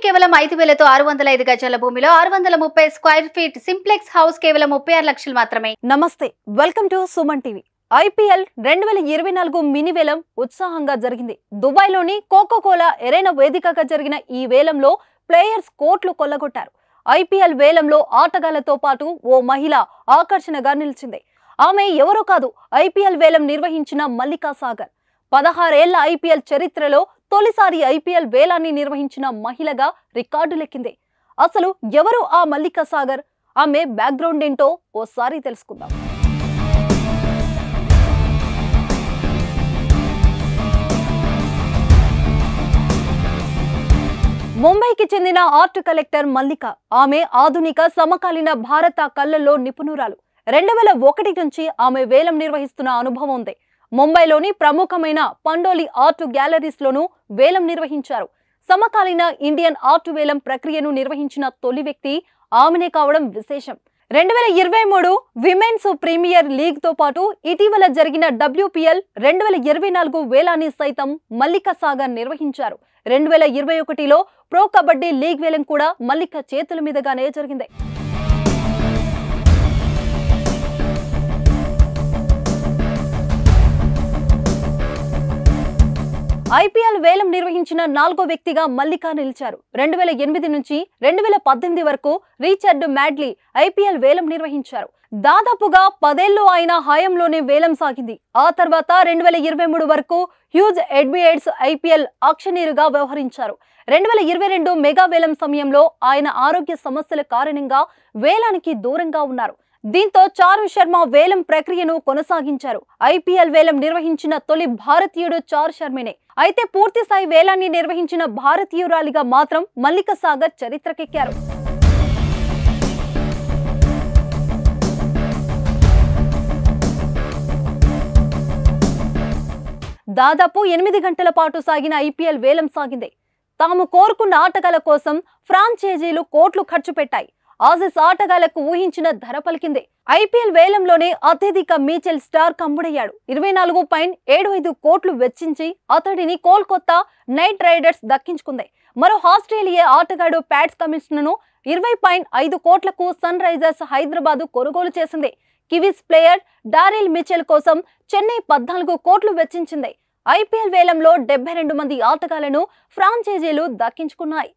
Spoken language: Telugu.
కేవలం 5,000తో 605 గజాల భూమిలో 630 స్క్వేర్ ఫీట్ సింప్లెక్స్ హౌస్ కేవలం 36 లక్షలు మాత్రమే. నమస్తే, welcome to Suman TV. IPL 2024 mini వేలం ఉత్సాహంగా జరిగింది. దుబాయ్లోని కోకోకోలా ఎరేనా వేదికగా జరిగిన ఈ వేలంలో ప్లేయర్స్ కోట్లు కొల్లగొట్టారు. ఐపీఎల్ వేలంలో ఆటగాళ్లతో పాటు ఓ మహిళ ఆకర్షణగా నిలిచింది. ఆమె ఎవరో కాదు, ఐపీఎల్ వేలం నిర్వహించిన మల్లికా సాగర్. 16 ఏళ్ల ఐపీఎల్ చరిత్రలో తొలిసారి ఐపీఎల్ వేలాన్ని నిర్వహించిన మహిళగా రికార్డులెక్కింది. అసలు ఎవరు ఆ మల్లికా సాగర్? ఆమె బ్యాక్గ్రౌండ్ ఏంటో ఓసారి తెలుసుకుందాం. ముంబైకి చెందిన ఆర్ట్ కలెక్టర్ మల్లిక. ఆమె ఆధునిక సమకాలీన భారత కళల్లో నిపుణురాలు. 2001 నుంచి ఆమె వేలం నిర్వహిస్తున్న అనుభవం ఉంది. ముంబైలోని ప్రముఖమైన పండోలి ఆర్ట్ గ్యాలరీస్ లోనూ వేలం నిర్వహించారు. సమకాలీన ఇండియన్ ఆర్ట్ వేలం ప్రక్రియను నిర్వహించిన తొలి వ్యక్తి ఆమెనే కావడం విశేషం. 2023 విమెన్స్ ప్రీమియర్ లీగ్ తో పాటు ఇటీవల జరిగిన WPL 2024 వేలాన్ని సైతం మల్లికా సాగర్ నిర్వహించారు. 2021లో ప్రో కబడ్డీ లీగ్ వేలం కూడా మల్లిక చేతుల మీదుగానే జరిగింది. ఐపీఎల్ వేలం నిర్వహించిన 4వ వ్యక్తిగా మల్లికా నిలిచారు. 2008 నుంచి 2018 వరకు రిచర్డ్ మ్యాడ్లీ ఐపీఎల్ వేలం నిర్వహించారు. దాదాపుగా 10 ఏళ్లు ఆయన హయాంలోనే వేలం సాగింది. ఆ తర్వాత 2023 వరకు హ్యూజ్ ఎడ్వియర్డ్స్ ఐపీఎల్ ఆక్షనీరుగా వ్యవహరించారు. 2022 మెగా వేలం సమయంలో ఆయన ఆరోగ్య సమస్యల కారణంగా వేలానికి దూరంగా ఉన్నారు. దీంతో చారు శర్మ వేలం ప్రక్రియను కొనసాగించారు. ఐపీఎల్ వేలం నిర్వహించిన తొలి భారతీయుడు చారు శర్మనే. అయితే పూర్తిస్థాయి వేలాన్ని నిర్వహించిన భారతీయురాలిగా మాత్రం మల్లికా సాగర్ చరిత్రకెక్కారు. దాదాపు 8 గంటల పాటు సాగిన ఐపీఎల్ వేలం సాగింది. తాము కోరుకున్న ఆటగాళ్ల కోసం ఫ్రాంచైజీలు కోట్లు ఖర్చు పెట్టాయి. ఆసీస్ ఆటగాళ్లకు ఊహించిన ధర పలికింది. ఐపీఎల్ వేలంలోనే అత్యధిక మీచెల్ స్టార్ కమ్ముడయ్యాడు. 24.75 కోట్లు వెచ్చించి అతడిని కోల్కతా నైట్ రైడర్స్ దక్కించుకుంది. మరో ఆస్ట్రేలియా ఆటగాడు ప్యాట్స్ కమిన్స్ను 20.5 కోట్లకు సన్ రైజర్స్ హైదరాబాద్ కొనుగోలు చేసింది. కివీస్ ప్లేయర్ డారిల్ మిచెల్ కోసం చెన్నై 14 కోట్లు వెచ్చించింది. ఐపీఎల్ వేలంలో 72 మంది ఆటగాళ్లను ఫ్రాంచైజీలు దక్కించుకున్నాయి.